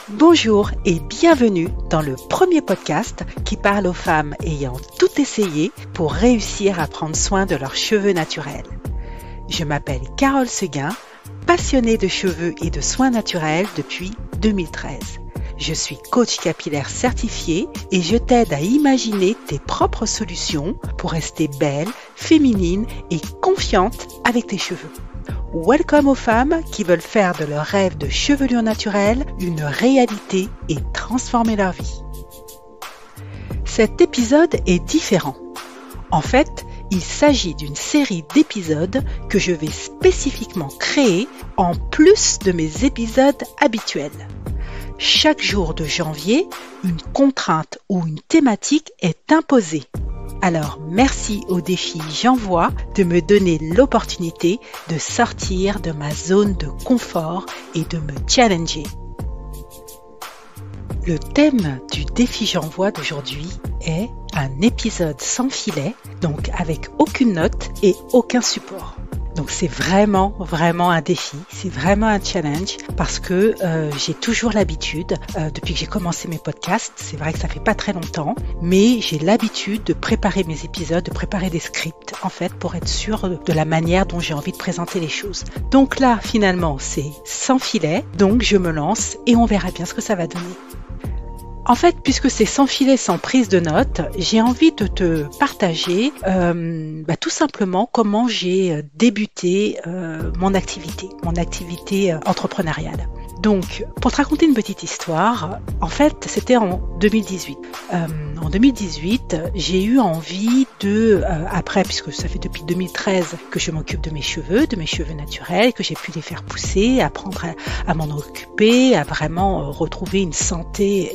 Bonjour et bienvenue dans le premier podcast qui parle aux femmes ayant tout essayé pour réussir à prendre soin de leurs cheveux naturels. Je m'appelle Carole Seguin, passionnée de cheveux et de soins naturels depuis 2013. Je suis coach capillaire certifiée et je t'aide à imaginer tes propres solutions pour rester belle, féminine et confiante avec tes cheveux. Welcome aux femmes qui veulent faire de leur rêve de chevelure naturelle une réalité et transformer leur vie. Cet épisode est différent. En fait, il s'agit d'une série d'épisodes que je vais spécifiquement créer en plus de mes épisodes habituels. Chaque jour de janvier, une contrainte ou une thématique est imposée. Alors, merci au défi J'envoie de me donner l'opportunité de sortir de ma zone de confort et de me challenger. Le thème du défi J'envoie d'aujourd'hui est un épisode sans filet, donc avec aucune note et aucun support. Donc c'est vraiment un défi, c'est vraiment un challenge parce que j'ai toujours l'habitude, depuis que j'ai commencé mes podcasts, c'est vrai que ça fait pas très longtemps, mais j'ai l'habitude de préparer mes épisodes, de préparer des scripts en fait pour être sûre de la manière dont j'ai envie de présenter les choses. Donc là finalement c'est sans filet, donc je me lance et on verra bien ce que ça va donner. En fait, puisque c'est sans filet, sans prise de notes, j'ai envie de te partager tout simplement comment j'ai débuté mon activité entrepreneuriale. Donc, pour te raconter une petite histoire, en fait, c'était en 2018. En 2018, j'ai eu envie après, puisque ça fait depuis 2013 que je m'occupe de mes cheveux naturels, que j'ai pu les faire pousser, apprendre à m'en occuper, à vraiment retrouver une santé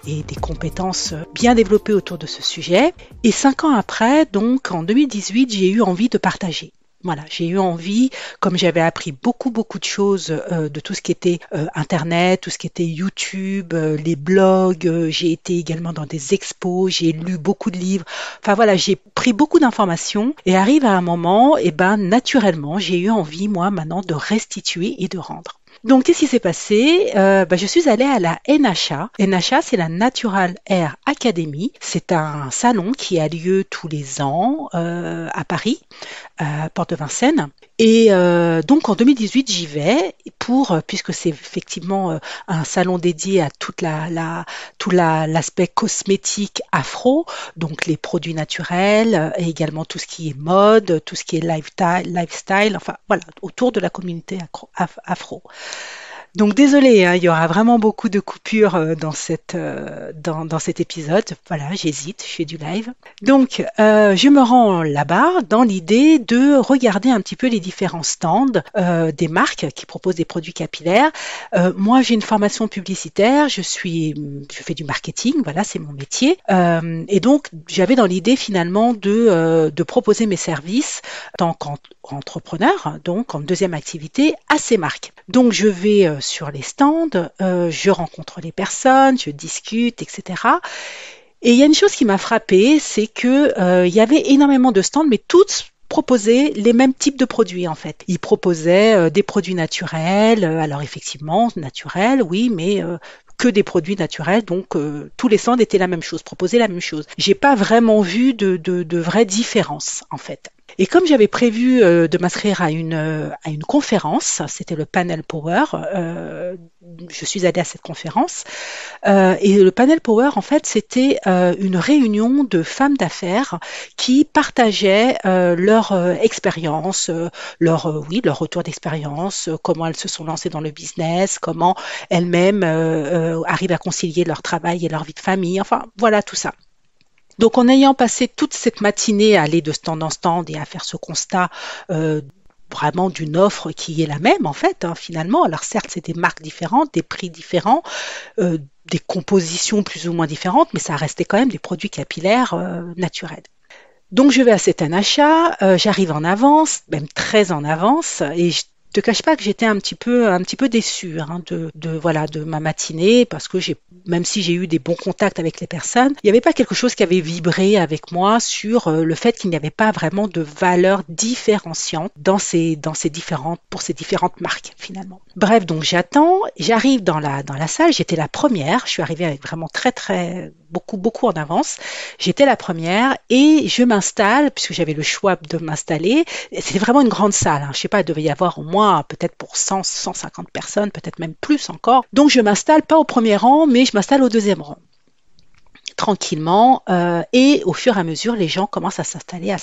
et des compétences bien développées autour de ce sujet. Et 5 ans après, donc en 2018, j'ai eu envie de partager. Voilà, j'ai eu envie, comme j'avais appris beaucoup de choses de tout ce qui était Internet, tout ce qui était YouTube, les blogs, j'ai été également dans des expos, j'ai lu beaucoup de livres. Enfin voilà, j'ai pris beaucoup d'informations et arrive à un moment, naturellement, j'ai eu envie, moi, maintenant, de restituer et de rendre. Donc, qu'est-ce qui s'est passé? Je suis allée à la NHA. NHA, c'est la Natural Hair Academy. C'est un salon qui a lieu tous les ans à Paris, à Porte de Vincennes. Et donc, en 2018, j'y vais puisque c'est effectivement un salon dédié à tout l'aspect cosmétique afro, donc les produits naturels et également tout ce qui est mode, tout ce qui est lifestyle, enfin voilà, autour de la communauté afro. Donc désolée, il y aura vraiment beaucoup de coupures dans cet épisode. Voilà, j'hésite, je fais du live. Donc je me rends là-bas dans l'idée de regarder un petit peu les différents stands des marques qui proposent des produits capillaires. Moi, j'ai une formation publicitaire, je fais du marketing, voilà, c'est mon métier. Et donc j'avais dans l'idée finalement de proposer mes services en tant qu'entrepreneur, donc en deuxième activité, à ces marques. Donc je vais sur les stands, je rencontre les personnes, je discute, etc. Et il y a une chose qui m'a frappée, c'est que il y avait énormément de stands, mais toutes proposaient les mêmes types de produits en fait. Ils proposaient des produits naturels, alors effectivement naturels, oui, mais que des produits naturels, donc tous les stands étaient la même chose, proposaient la même chose. J'ai pas vraiment vu de vraie différence en fait. Et comme j'avais prévu de m'inscrire à une conférence, c'était le Panel Power, je suis allée à cette conférence, et le Panel Power, en fait, c'était une réunion de femmes d'affaires qui partageaient leur expérience, leur retour d'expérience, comment elles se sont lancées dans le business, comment elles-mêmes arrivent à concilier leur travail et leur vie de famille, enfin voilà tout ça. Donc en ayant passé toute cette matinée à aller de stand en stand et à faire ce constat vraiment d'une offre qui est la même en fait, finalement. Alors certes, c'est des marques différentes, des prix différents, des compositions plus ou moins différentes, mais ça restait quand même des produits capillaires naturels. Donc je vais à cet achat, j'arrive en avance, même très en avance, et te cache pas que j'étais un petit peu déçue hein, voilà, de ma matinée parce que même si j'ai eu des bons contacts avec les personnes, il n'y avait pas quelque chose qui avait vibré avec moi sur le fait qu'il n'y avait pas vraiment de valeur différenciante pour ces différentes marques finalement. Bref, donc j'arrive dans la salle, j'étais la première, je suis arrivée avec vraiment très beaucoup en avance. J'étais la première et je m'installe puisque j'avais le choix de m'installer. C'était vraiment une grande salle, hein. Je sais pas, il devait y avoir au moins peut-être pour 150 personnes, peut-être même plus encore. Donc je m'installe pas au premier rang, mais je m'installe au deuxième rang tranquillement et au fur et à mesure les gens commencent à s'installer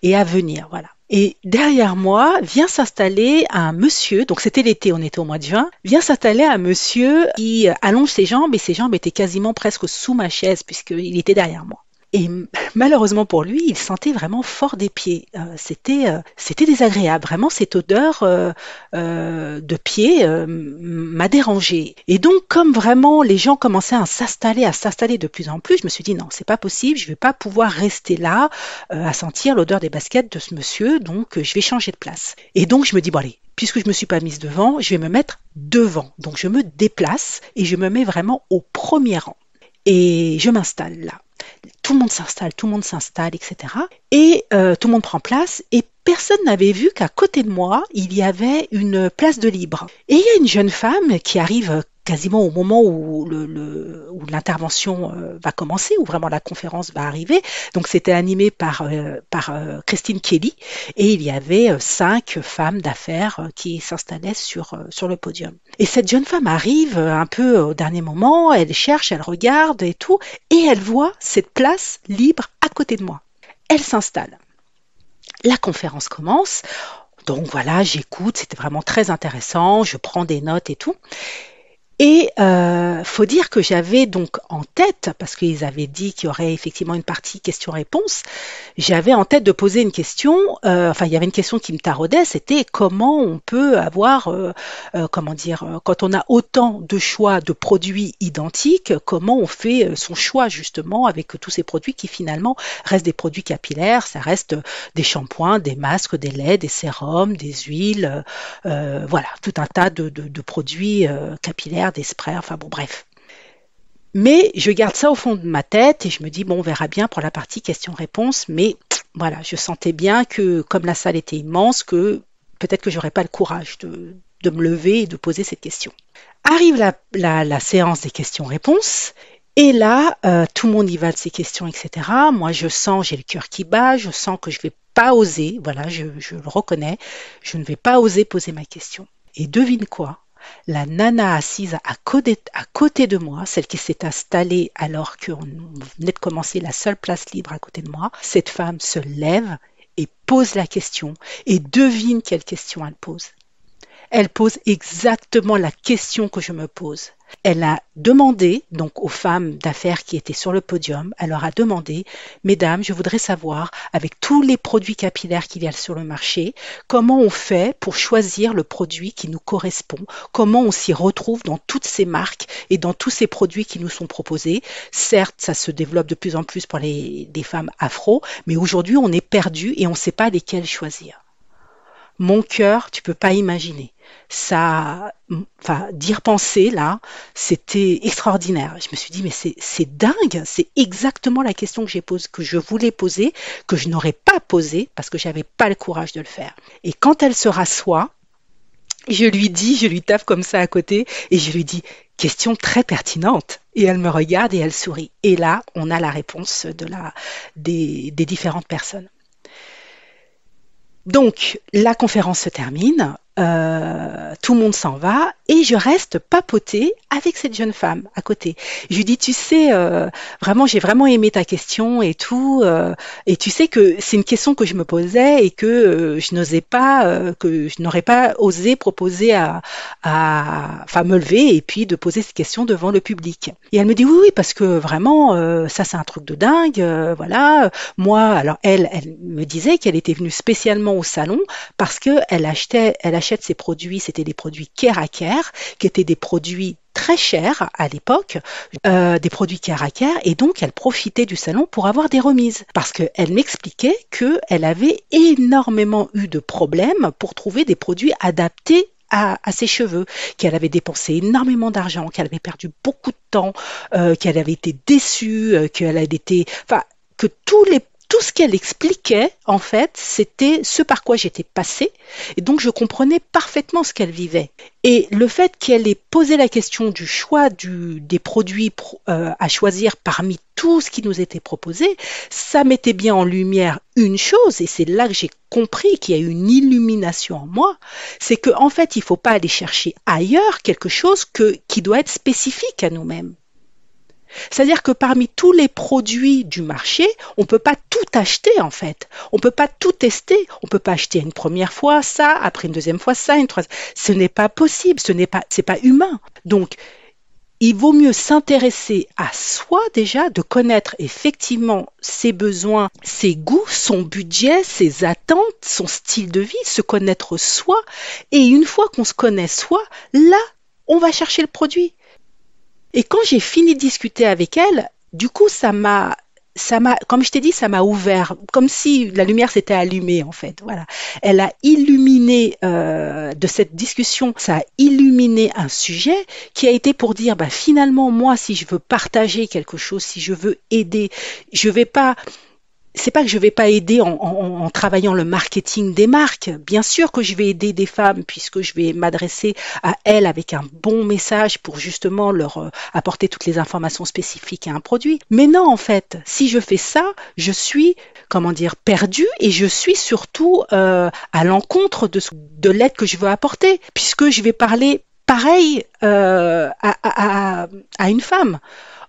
et à venir, voilà. Et derrière moi vient s'installer un monsieur, donc c'était l'été, on était au mois de juin, vient s'installer un monsieur qui allonge ses jambes et ses jambes étaient quasiment presque sous ma chaise puisqu'il était derrière moi. Et malheureusement pour lui, il sentait vraiment fort des pieds. C'était désagréable. Vraiment, cette odeur de pieds m'a dérangée. Et donc, comme vraiment les gens commençaient à s'installer de plus en plus, je me suis dit non, c'est pas possible. Je vais pas pouvoir rester là à sentir l'odeur des baskets de ce monsieur. Donc, je vais changer de place. Et donc, je me dis bon allez. Puisque je me suis pas mise devant, je vais me mettre devant. Donc, je me déplace et je me mets vraiment au premier rang. Et je m'installe là. Tout le monde s'installe, etc. Et tout le monde prend place et personne n'avait vu qu'à côté de moi, il y avait une place de libre. Et il y a une jeune femme qui arrive quasiment au moment où l'intervention va commencer, où vraiment la conférence va arriver. Donc c'était animé par Christine Kelly et il y avait 5 femmes d'affaires qui s'installaient sur le podium. Et cette jeune femme arrive un peu au dernier moment, elle cherche, elle regarde et tout, et elle voit cette place libre à côté de moi. Elle s'installe. La conférence commence, donc voilà, j'écoute, c'était vraiment très intéressant, je prends des notes et tout. Et faut dire que j'avais donc en tête, parce qu'ils avaient dit qu'il y aurait effectivement une partie questions-réponses, j'avais en tête de poser une question, il y avait une question qui me taraudait, c'était comment on peut avoir, quand on a autant de choix de produits identiques, comment on fait son choix justement avec tous ces produits qui finalement restent des produits capillaires, ça reste des shampoings, des masques, des laits, des sérums, des huiles, voilà, tout un tas de produits capillaires, des sprays, enfin bon bref. Mais je garde ça au fond de ma tête et je me dis bon on verra bien pour la partie questions-réponses, mais voilà, je sentais bien que comme la salle était immense, que peut-être que j'aurais pas le courage de me lever et de poser cette question. Arrive la séance des questions-réponses. Et là, tout le monde y va de ces questions, etc. Moi, je sens, j'ai le cœur qui bat, je sens que je vais pas oser, voilà, je le reconnais, je ne vais pas oser poser ma question. Et devine quoi? La nana assise à côté de moi, celle qui s'est installée alors qu'on venait de commencer la seule place libre à côté de moi, cette femme se lève et pose la question. Et devine quelle question elle pose. Elle pose exactement la question que je me pose. Elle a demandé, donc aux femmes d'affaires qui étaient sur le podium, elle leur a demandé, mesdames, je voudrais savoir, avec tous les produits capillaires qu'il y a sur le marché, comment on fait pour choisir le produit qui nous correspond, comment on s'y retrouve dans toutes ces marques et dans tous ces produits qui nous sont proposés. Certes, ça se développe de plus en plus pour les femmes afro, mais aujourd'hui, on est perdu et on ne sait pas lesquelles choisir. Mon cœur, tu peux pas imaginer. Ça, d'y repenser là, c'était extraordinaire. Je me suis dit mais c'est dingue, c'est exactement la question que je voulais poser, que je n'aurais pas posée parce que j'avais pas le courage de le faire. Et quand elle se rassoit, je lui tape comme ça à côté et je lui dis question très pertinente. Et elle me regarde et elle sourit. Et là, on a la réponse des différentes personnes. Donc, la conférence se termine, tout le monde s'en va et je reste papoter avec cette jeune femme à côté. Je lui dis, tu sais, vraiment, j'ai vraiment aimé ta question et tout, et tu sais que c'est une question que je me posais et que je n'aurais pas osé proposer me lever et puis de poser cette question devant le public. Et elle me dit, oui, parce que vraiment, ça c'est un truc de dingue, voilà. Moi, alors elle me disait qu'elle était venue spécialement au salon parce qu'elle achète j'achète ces produits, c'était des produits Care à Care, qui étaient des produits très chers à l'époque, des produits Care à Care, et donc elle profitait du salon pour avoir des remises, parce qu'elle m'expliquait qu'elle avait énormément eu de problèmes pour trouver des produits adaptés à ses cheveux, qu'elle avait dépensé énormément d'argent, qu'elle avait perdu beaucoup de temps, qu'elle avait été déçue, qu'elle avait été, enfin, que tout ce qu'elle expliquait, en fait, c'était ce par quoi j'étais passée, et donc je comprenais parfaitement ce qu'elle vivait. Et le fait qu'elle ait posé la question du choix des produits à choisir parmi tout ce qui nous était proposé, ça mettait bien en lumière une chose, et c'est là que j'ai compris qu'il y a eu une illumination en moi, c'est qu'en fait, il ne faut pas aller chercher ailleurs quelque chose qui doit être spécifique à nous-mêmes. C'est-à-dire que parmi tous les produits du marché, on ne peut pas tout acheter en fait. On ne peut pas tout tester. On ne peut pas acheter une première fois ça, après une deuxième fois ça, une troisième. Ce n'est pas possible, c'est pas humain. Donc, il vaut mieux s'intéresser à soi déjà, de connaître effectivement ses besoins, ses goûts, son budget, ses attentes, son style de vie, se connaître soi. Et une fois qu'on se connaît soi, là, on va chercher le produit. Et quand j'ai fini de discuter avec elle, du coup, comme je t'ai dit, ça m'a ouvert, comme si la lumière s'était allumée en fait. Voilà, elle a illuminé de cette discussion, ça a illuminé un sujet qui a été pour dire, bah finalement, moi, si je veux partager quelque chose, si je veux aider, je vais pas. C'est pas que je vais pas aider en travaillant le marketing des marques. Bien sûr que je vais aider des femmes puisque je vais m'adresser à elles avec un bon message pour justement leur apporter toutes les informations spécifiques à un produit. Mais non, en fait, si je fais ça, je suis, comment dire, perdue et je suis surtout à l'encontre de l'aide que je veux apporter puisque je vais parler pareil à une femme.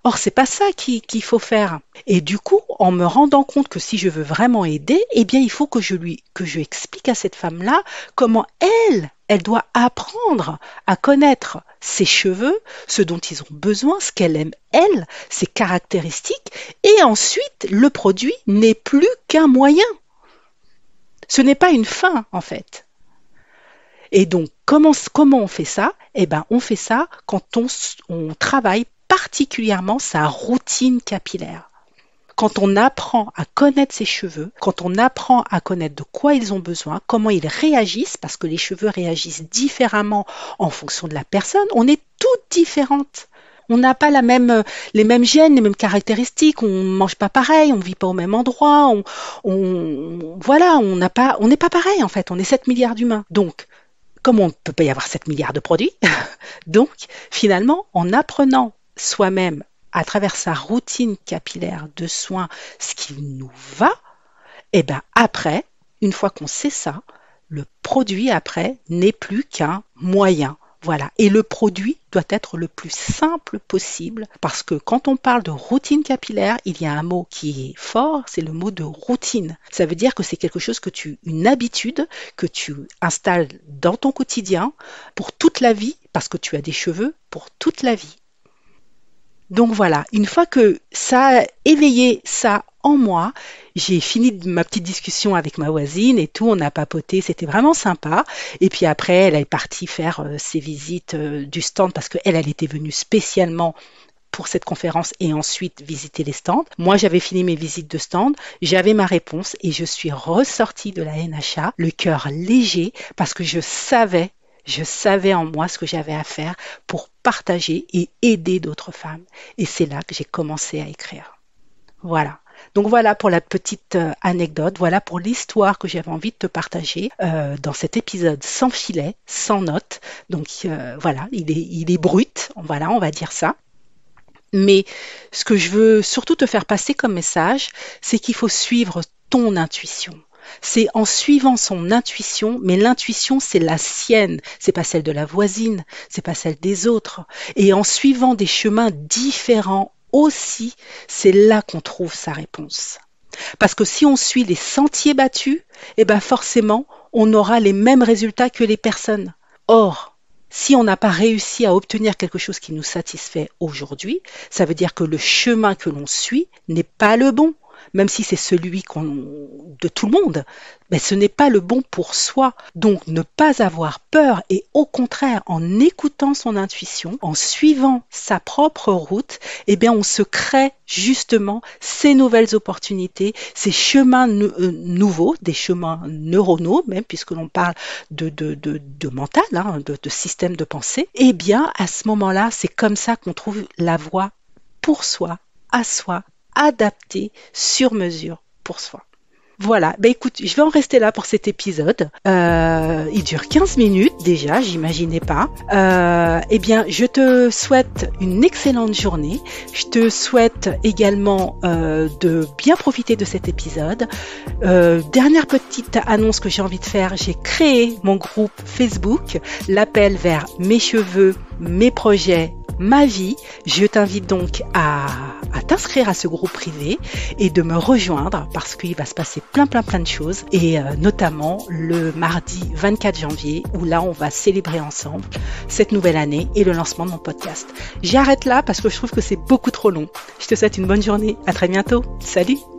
Or, c'est pas ça qu'il faut faire. Et du coup, en me rendant compte que si je veux vraiment aider, eh bien, il faut que je explique à cette femme-là comment elle doit apprendre à connaître ses cheveux, ce dont ils ont besoin, ce qu'elle aime, elle, ses caractéristiques. Et ensuite, le produit n'est plus qu'un moyen. Ce n'est pas une fin, en fait. Et donc, comment on fait ça? Eh ben, on fait ça quand on travaille particulièrement sa routine capillaire. Quand on apprend à connaître ses cheveux, quand on apprend à connaître de quoi ils ont besoin, comment ils réagissent, parce que les cheveux réagissent différemment en fonction de la personne, on est toutes différentes. On n'a pas les mêmes gènes, les mêmes caractéristiques, on ne mange pas pareil, on ne vit pas au même endroit, voilà, on n'est pas pareil en fait, on est 7 milliards d'humains. Donc, comme on ne peut pas y avoir 7 milliards de produits, donc finalement, en apprenant soi-même à travers sa routine capillaire de soins ce qui nous va, et bien après, une fois qu'on sait ça, le produit après n'est plus qu'un moyen. Voilà. Et le produit doit être le plus simple possible parce que quand on parle de routine capillaire, il y a un mot qui est fort, c'est le mot de routine. Ça veut dire que c'est quelque chose une habitude que tu installes dans ton quotidien pour toute la vie parce que tu as des cheveux pour toute la vie. Donc voilà, une fois que ça a éveillé ça en moi, j'ai fini ma petite discussion avec ma voisine et tout, on a papoté, c'était vraiment sympa. Et puis après, elle est partie faire ses visites du stand parce qu'elle était venue spécialement pour cette conférence et ensuite visiter les stands. Moi, j'avais fini mes visites de stand, j'avais ma réponse et je suis ressortie de la NHA, le cœur léger parce que je savais en moi ce que j'avais à faire pour partager et aider d'autres femmes. Et c'est là que j'ai commencé à écrire. Voilà. Donc voilà pour la petite anecdote, voilà pour l'histoire que j'avais envie de te partager dans cet épisode sans filet, sans notes. Donc voilà, il est brut, voilà, on va dire ça. Mais ce que je veux surtout te faire passer comme message, c'est qu'il faut suivre ton intuition. C'est en suivant son intuition, mais l'intuition c'est la sienne, c'est pas celle de la voisine, c'est pas celle des autres. Et en suivant des chemins différents aussi, c'est là qu'on trouve sa réponse. Parce que si on suit les sentiers battus, eh ben forcément, on aura les mêmes résultats que les personnes. Or, si on n'a pas réussi à obtenir quelque chose qui nous satisfait aujourd'hui, ça veut dire que le chemin que l'on suit n'est pas le bon. même si c'est celui de tout le monde, mais ce n'est pas le bon pour soi. Donc ne pas avoir peur et au contraire, en écoutant son intuition, en suivant sa propre route, eh bien on se crée justement ces nouvelles opportunités, ces chemins nouveaux, des chemins neuronaux même, puisque l'on parle de mental, hein, de système de pensée. Eh bien à ce moment-là, c'est comme ça qu'on trouve la voie pour soi, à soi, adaptée, sur mesure pour soi. Voilà, écoute, je vais en rester là pour cet épisode. Il dure 15 minutes déjà, j'imaginais pas. Eh bien, je te souhaite une excellente journée. Je te souhaite également de bien profiter de cet épisode. Dernière petite annonce que j'ai envie de faire, j'ai créé mon groupe Facebook, l'appel vers mes cheveux, mes projets, ma vie. Je t'invite donc à t'inscrire à ce groupe privé et de me rejoindre parce qu'il va se passer plein de choses et notamment le mardi 24 janvier où là on va célébrer ensemble cette nouvelle année et le lancement de mon podcast. J'arrête là parce que je trouve que c'est beaucoup trop long. Je te souhaite une bonne journée. À très bientôt. Salut!